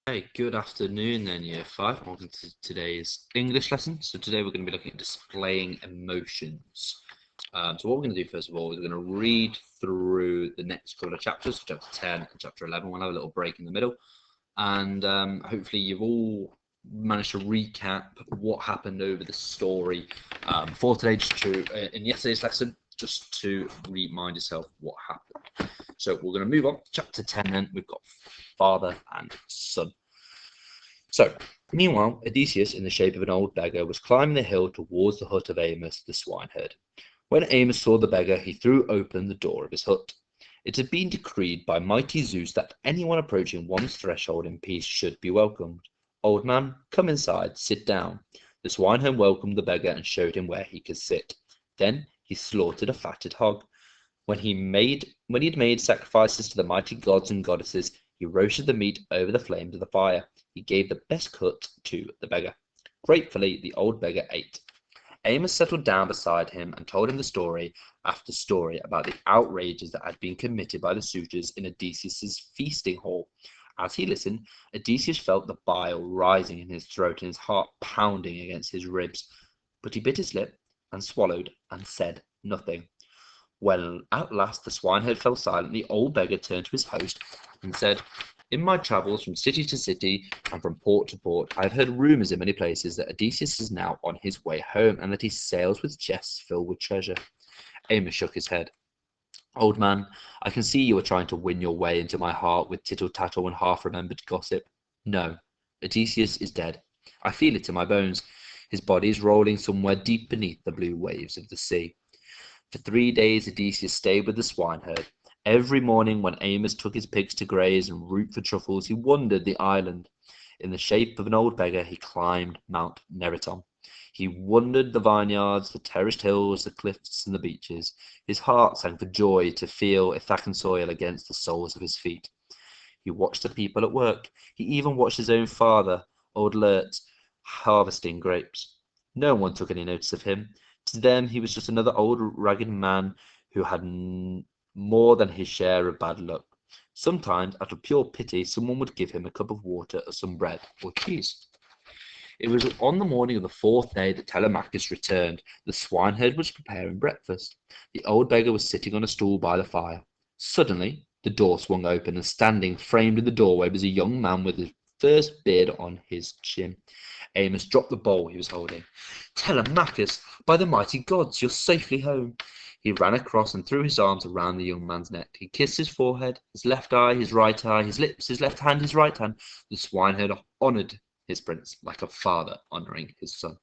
Hey, good afternoon then, Year 5. Welcome to today's English lesson. So today we're going to be looking at displaying emotions. So what we're going to do first of all is we're going to read through the next couple of chapters, chapter 10 and chapter 11. We'll have a little break in the middle. And hopefully you've all managed to recap what happened over the story for today, just to, in yesterday's lesson, just to remind yourself what happened. So we're going to move on to chapter 10 then. We've got father and son. So, meanwhile, Odysseus, in the shape of an old beggar, was climbing the hill towards the hut of Amos the swineherd. When Amos saw the beggar, he threw open the door of his hut. It had been decreed by mighty Zeus that anyone approaching one's threshold in peace should be welcomed. Old man, come inside, sit down. The swineherd welcomed the beggar and showed him where he could sit. Then he slaughtered a fatted hog. When he had made sacrifices to the mighty gods and goddesses, he roasted the meat over the flames of the fire. He gave the best cut to the beggar. Gratefully, the old beggar ate. Amos settled down beside him and told him the story after story about the outrages that had been committed by the suitors in Odysseus's feasting hall. As he listened, Odysseus felt the bile rising in his throat and his heart pounding against his ribs. But he bit his lip and swallowed and said nothing. When at last the swineherd fell silent, the old beggar turned to his host and said, "In my travels from city to city and from port to port, I have heard rumours in many places that Odysseus is now on his way home, and that he sails with chests filled with treasure." Amos shook his head. "Old man, I can see you are trying to win your way into my heart with tittle-tattle and half-remembered gossip. No, Odysseus is dead. I feel it in my bones. His body is rolling somewhere deep beneath the blue waves of the sea." For 3 days Odysseus stayed with the swineherd. Every morning when Amos took his pigs to graze and root for truffles, he wandered the island. In the shape of an old beggar, he climbed Mount Neriton. He wandered the vineyards, the terraced hills, the cliffs, and the beaches. His heart sang for joy to feel Ithacan soil against the soles of his feet. He watched the people at work. He even watched his own father, old Lert, harvesting grapes. No one took any notice of him. To them he was just another old ragged man who had more than his share of bad luck. Sometimes, out of pure pity, someone would give him a cup of water or some bread or cheese. It was on the morning of the fourth day that Telemachus returned. The swineherd was preparing breakfast. The old beggar was sitting on a stool by the fire. Suddenly, the door swung open, and standing framed in the doorway was a young man with his first beard on his chin. Amos dropped the bowl he was holding. "Telemachus, by the mighty gods, you're safely home!" He ran across and threw his arms around the young man's neck. He kissed his forehead, his left eye, his right eye, his lips, his left hand, his right hand. The swineherd honoured his prince like a father honouring his son.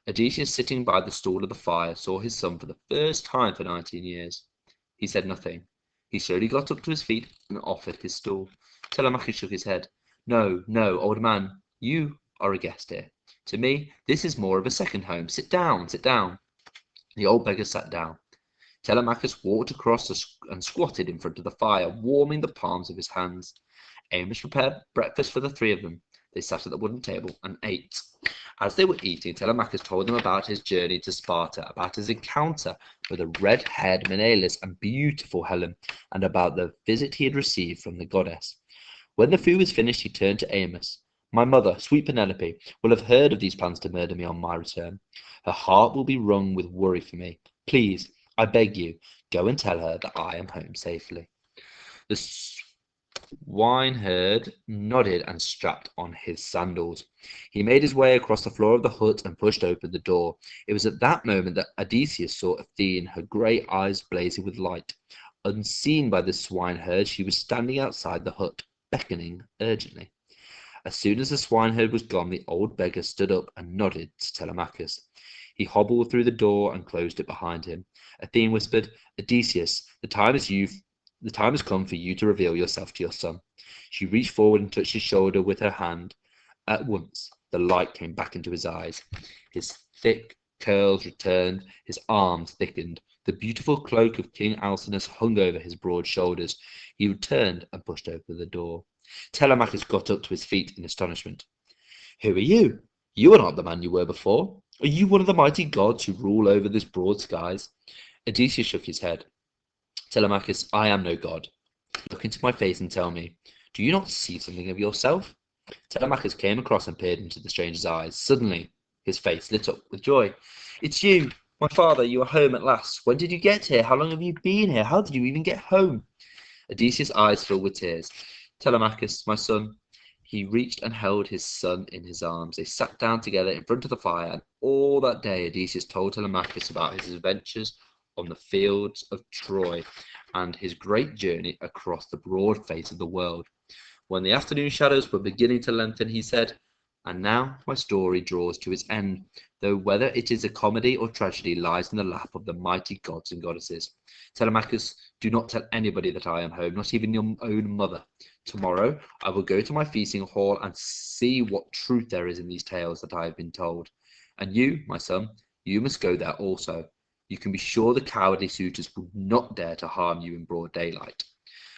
Odysseus, sitting by the stool of the fire, saw his son for the first time for 19 years. He said nothing. He slowly got up to his feet and offered his stool. Telemachus shook his head. "No, no, old man, you are a guest here. To me, this is more of a second home. Sit down, sit down." The old beggar sat down. Telemachus walked across and squatted in front of the fire, warming the palms of his hands. Amos prepared breakfast for the three of them. They sat at the wooden table and ate. As they were eating, Telemachus told them about his journey to Sparta, about his encounter with the red-haired Menelaus and beautiful Helen, and about the visit he had received from the goddess. When the food was finished, he turned to Amos. "My mother, sweet Penelope, will have heard of these plans to murder me on my return. Her heart will be wrung with worry for me. Please, I beg you, go and tell her that I am home safely." The swineherd nodded and strapped on his sandals. He made his way across the floor of the hut and pushed open the door. It was at that moment that Odysseus saw Athene, her grey eyes blazing with light. Unseen by the swineherd, she was standing outside the hut, beckoning urgently. As soon as the swineherd was gone, the old beggar stood up and nodded to Telemachus. He hobbled through the door and closed it behind him. Athene whispered, "Odysseus, the time has come for you to reveal yourself to your son." She reached forward and touched his shoulder with her hand. At once, the light came back into his eyes. His thick curls returned, his arms thickened. The beautiful cloak of King Alcinous hung over his broad shoulders. He returned and pushed open the door. Telemachus got up to his feet in astonishment. "Who are you? You are not the man you were before. Are you one of the mighty gods who rule over this broad skies?" Odysseus shook his head. "Telemachus, I am no god. Look into my face and tell me, do you not see something of yourself? Telemachus came across and peered into the stranger's eyes. Suddenly, his face lit up with joy. "It's you, my father. You are home at last. When did you get here? How long have you been here? How did you even get home?" Odysseus' eyes filled with tears. "Telemachus, my son." He reached and held his son in his arms. They sat down together in front of the fire, and all that day Odysseus told Telemachus about his adventures on the fields of Troy and his great journey across the broad face of the world. When the afternoon shadows were beginning to lengthen, he said, "And now my story draws to its end, though whether it is a comedy or tragedy lies in the lap of the mighty gods and goddesses. Telemachus, do not tell anybody that I am home, not even your own mother. Tomorrow I will go to my feasting hall and see what truth there is in these tales that I have been told. And you, my son, you must go there also. You can be sure the cowardly suitors would not dare to harm you in broad daylight."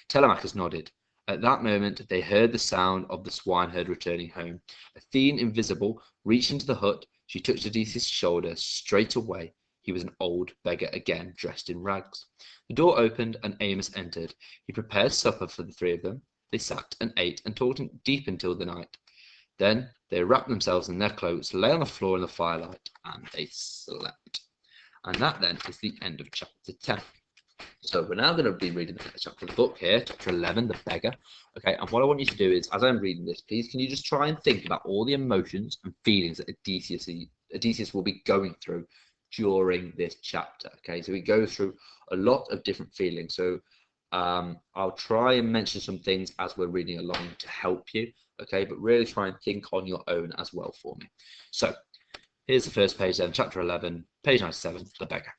Telemachus nodded. At that moment they heard the sound of the swineherd returning home. Athene, invisible, reached into the hut. She touched Odysseus' shoulder. Straight away he was an old beggar again, dressed in rags. The door opened and Amos entered. He prepared supper for the three of them. They sat and ate and talked deep until the night. Then they wrapped themselves in their cloaks, lay on the floor in the firelight, and they slept. And that then is the end of chapter 10. So we're now going to be reading the next chapter of the book here, chapter 11, The Beggar. Okay, and what I want you to do is, as I'm reading this, please can you just try and think about all the emotions and feelings that Odysseus will be going through during this chapter. Okay, so he goes through a lot of different feelings. So I'll try and mention some things as we're reading along to help you. Okay, but really try and think on your own as well for me. So here's the first page then, chapter 11, page 97, The Beggar.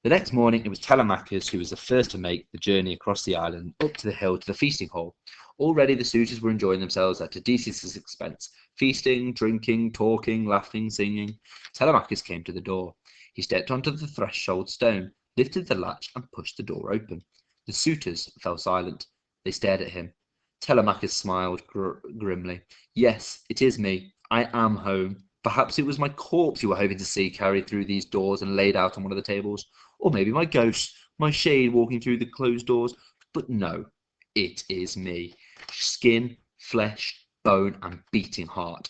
The next morning it was Telemachus who was the first to make the journey across the island up to the hill to the feasting hall. Already the suitors were enjoying themselves at Odysseus' expense, feasting, drinking, talking, laughing, singing. Telemachus came to the door. He stepped onto the threshold stone, lifted the latch and pushed the door open. The suitors fell silent. They stared at him. Telemachus smiled grimly. "Yes, it is me. I am home. Perhaps it was my corpse you were hoping to see carried through these doors and laid out on one of the tables. Or maybe my ghost, my shade walking through the closed doors. But no, it is me. Skin, flesh, bone, and beating heart."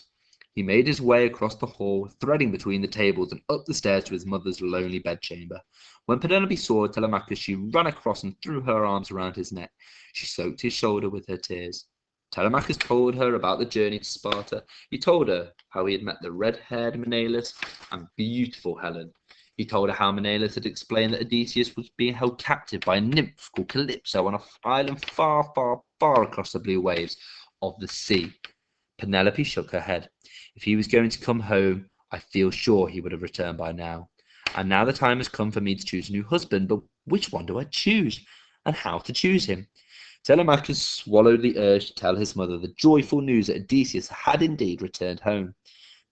He made his way across the hall, threading between the tables and up the stairs to his mother's lonely bedchamber. When Penelope saw Telemachus, she ran across and threw her arms around his neck. She soaked his shoulder with her tears. Telemachus told her about the journey to Sparta. He told her how he had met the red-haired Menelaus and beautiful Helen. He told her how Menelaus had explained that Odysseus was being held captive by a nymph called Calypso on an island far, far, far across the blue waves of the sea. Penelope shook her head. "If he was going to come home, I feel sure he would have returned by now. And now the time has come for me to choose a new husband, but which one do I choose? And how to choose him?" Telemachus swallowed the urge to tell his mother the joyful news that Odysseus had indeed returned home.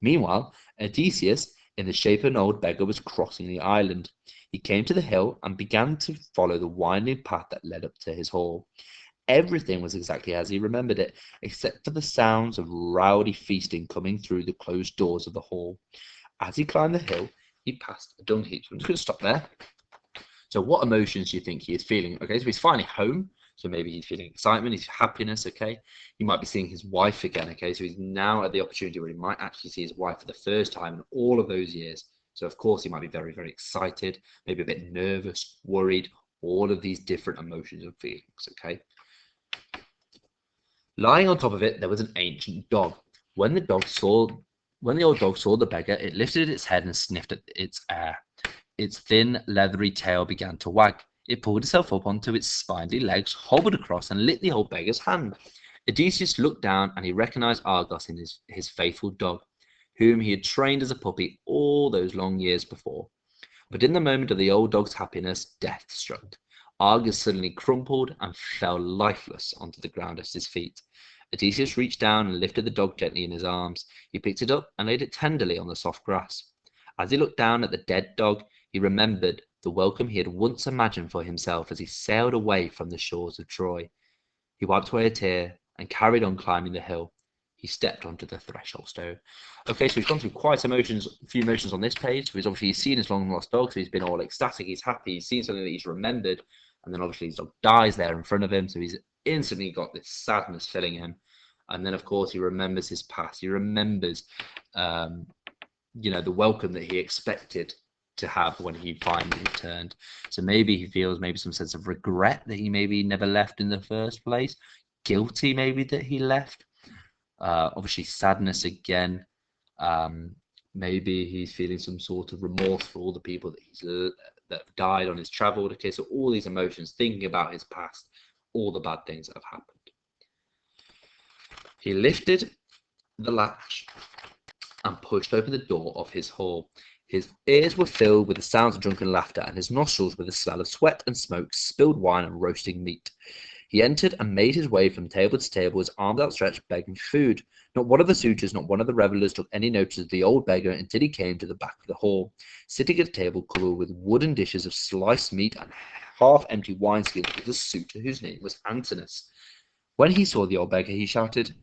Meanwhile, Odysseus, in the shape of an old beggar, was crossing the island. He came to the hill and began to follow the winding path that led up to his hall. Everything was exactly as he remembered it, except for the sounds of rowdy feasting coming through the closed doors of the hall. As he climbed the hill, he passed a dung heap. So I'm just going to stop there. So what emotions do you think he is feeling? Okay, so he's finally home. So maybe he's feeling excitement, he's happiness, okay? He might be seeing his wife again, okay? So he's now at the opportunity where he might actually see his wife for the first time in all of those years. So of course he might be very, very excited, maybe a bit nervous, worried, all of these different emotions and feelings, okay? Lying on top of it, there was an ancient dog. When the old dog saw the beggar, it lifted its head and sniffed at its air. Its thin, leathery tail began to wag. It pulled itself up onto its spindly legs, hobbled across, and licked the old beggar's hand. Odysseus looked down, and he recognized Argos in his faithful dog, whom he had trained as a puppy all those long years before. But in the moment of the old dog's happiness, death struck. Argus suddenly crumpled and fell lifeless onto the ground at his feet. Odysseus reached down and lifted the dog gently in his arms. He picked it up and laid it tenderly on the soft grass. As he looked down at the dead dog, he remembered the welcome he had once imagined for himself as he sailed away from the shores of Troy. He wiped away a tear and carried on climbing the hill. He stepped onto the threshold stone. Okay, so he's gone through quite a few emotions on this page. So he's seen his long lost dog, so he's been all ecstatic, he's happy, he's seen something that he's remembered, and then obviously his dog dies there in front of him, so he's instantly got this sadness filling him. And then, of course, he remembers his past. He remembers, the welcome that he expected to have when he finally returned. So maybe he feels maybe some sense of regret that he maybe never left in the first place, guilty maybe that he left, obviously sadness again. Maybe he's feeling some sort of remorse for all the people that died on his travel. Okay, so all these emotions, thinking about his past, all the bad things that have happened. He lifted the latch and pushed open the door of his hall. His ears were filled with the sounds of drunken laughter, and his nostrils with the smell of sweat and smoke, spilled wine, and roasting meat. He entered and made his way from table to table, his arms outstretched, begging food. Not one of the suitors, not one of the revellers took any notice of the old beggar until he came to the back of the hall, sitting at a table covered with wooden dishes of sliced meat and half-empty wineskins, was a suitor whose name was Antinous. When he saw the old beggar, he shouted,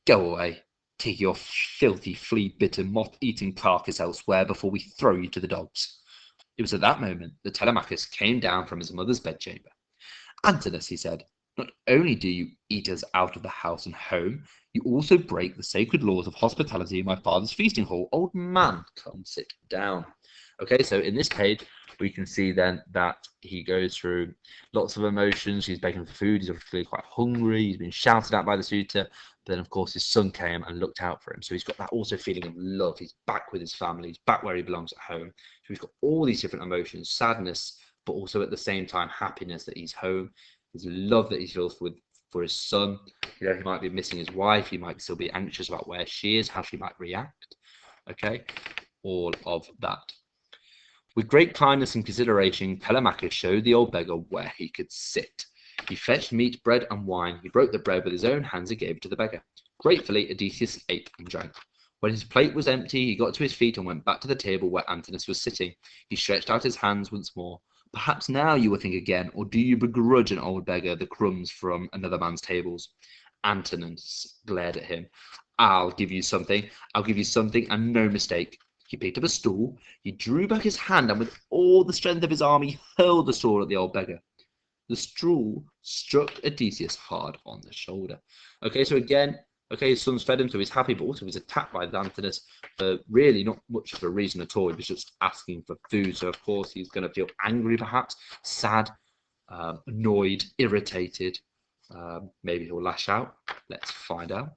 "Go away! Take your filthy, flea-bitten, moth-eating carcass elsewhere before we throw you to the dogs." It was at that moment that Telemachus came down from his mother's bedchamber. "Antinous," he said, "not only do you eat us out of the house and home, you also break the sacred laws of hospitality in my father's feasting hall. Old man, come sit down." Okay, so in this page, we can see then that he goes through lots of emotions. He's begging for food. He's obviously quite hungry. He's been shouted at by the suitor. But then, of course, his son came and looked out for him. So he's got that also feeling of love. He's back with his family. He's back where he belongs at home. So he's got all these different emotions, sadness, but also at the same time, happiness that he's home. His love that he feels for his son. He might be missing his wife. He might still be anxious about where she is, how she might react. Okay, all of that. With great kindness and consideration, Telemachus showed the old beggar where he could sit. He fetched meat, bread, and wine. He broke the bread with his own hands and gave it to the beggar. Gratefully, Odysseus ate and drank. When his plate was empty, he got to his feet and went back to the table where Antinous was sitting. He stretched out his hands once more. "Perhaps now you will think again, or do you begrudge an old beggar the crumbs from another man's tables?" Antinous glared at him. I'll give you something, and no mistake." He picked up a stool, he drew back his hand, and with all the strength of his arm, he hurled the stool at the old beggar. The stool struck Odysseus hard on the shoulder. Okay, so again, his son's fed him, so he's happy, but also he was attacked by Antinous for really not much of a reason at all. He was just asking for food, so of course he's going to feel angry, perhaps, sad, annoyed, irritated. Maybe he'll lash out. Let's find out.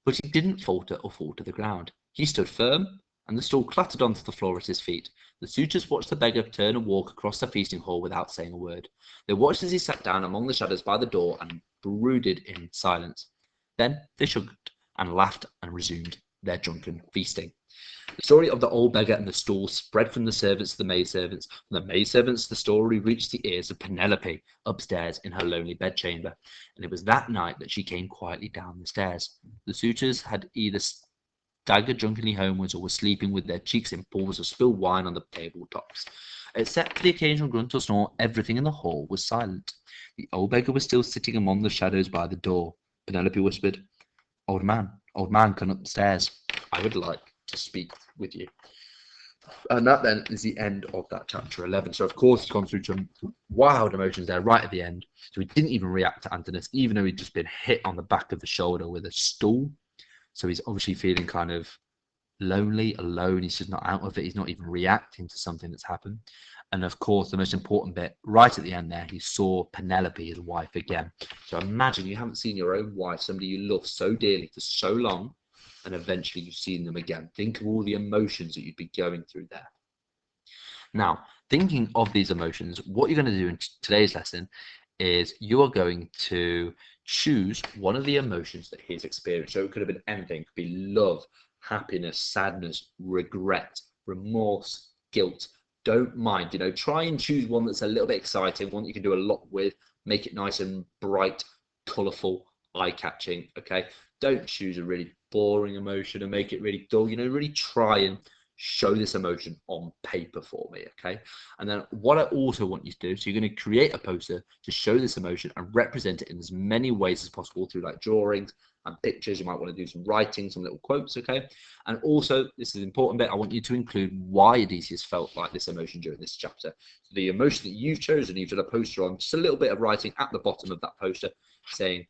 But he didn't falter or fall to the ground. He stood firm, and the stool clattered onto the floor at his feet. The suitors watched the beggar turn and walk across the feasting hall without saying a word. They watched as he sat down among the shadows by the door and brooded in silence. Then they shrugged and laughed and resumed their drunken feasting. The story of the old beggar and the stool spread from the servants to the maidservants. From the maidservants, the story reached the ears of Penelope upstairs in her lonely bedchamber, and it was that night that she came quietly down the stairs. The suitors had either staggered drunkenly homewards or were sleeping with their cheeks in pools of spilled wine on the tabletops. Except for the occasional grunt or snore, everything in the hall was silent. The old beggar was still sitting among the shadows by the door. Penelope whispered, old man, come upstairs. I would like to speak with you." And that then is the end of that chapter 11. So of course he's gone through some wild emotions there right at the end. So he didn't even react to Antinous, even though he'd just been hit on the back of the shoulder with a stool. So he's obviously feeling kind of lonely, alone. He's just not out of it. He's not even reacting to something that's happened. And of course, the most important bit, right at the end there, he saw Penelope, his wife, again. So imagine you haven't seen your own wife, somebody you love so dearly for so long, and eventually you've seen them again. Think of all the emotions that you'd be going through there. Now, thinking of these emotions, what you're going to do in today's lesson is you are going to choose one of the emotions that he's experienced. So it could have been anything. It could be love, happiness, sadness, regret, remorse, guilt. Don't mind, try and choose one that's a little bit exciting, one that you can do a lot with, make it nice and bright, colourful, eye-catching, okay? Don't choose a really boring emotion and make it really dull, really try and show this emotion on paper for me, okay? And then what I also want you to do, so you're going to create a poster to show this emotion and represent it in as many ways as possible through like drawings and pictures. You might want to do some writing, some little quotes, okay? And also, this is an important bit, I want you to include why Odysseus felt like this emotion during this chapter. So the emotion that you've chosen, you've done a poster on, just a little bit of writing at the bottom of that poster saying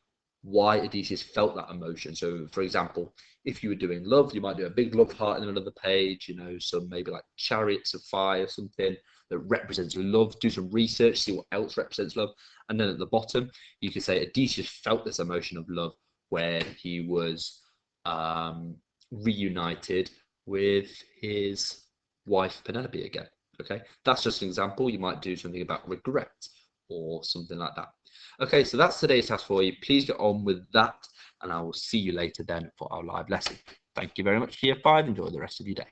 why Odysseus felt that emotion. So, for example, if you were doing love, you might do a big love heart in the middle of the page, you know, some maybe like chariots of fire, something that represents love. Do some research, see what else represents love. And then at the bottom, you could say Odysseus felt this emotion of love where he was reunited with his wife Penelope again. Okay, that's just an example. You might do something about regret or something like that. Okay, so that's today's task for you. Please get on with that, and I will see you later then for our live lesson. Thank you very much for year 5. Enjoy the rest of your day.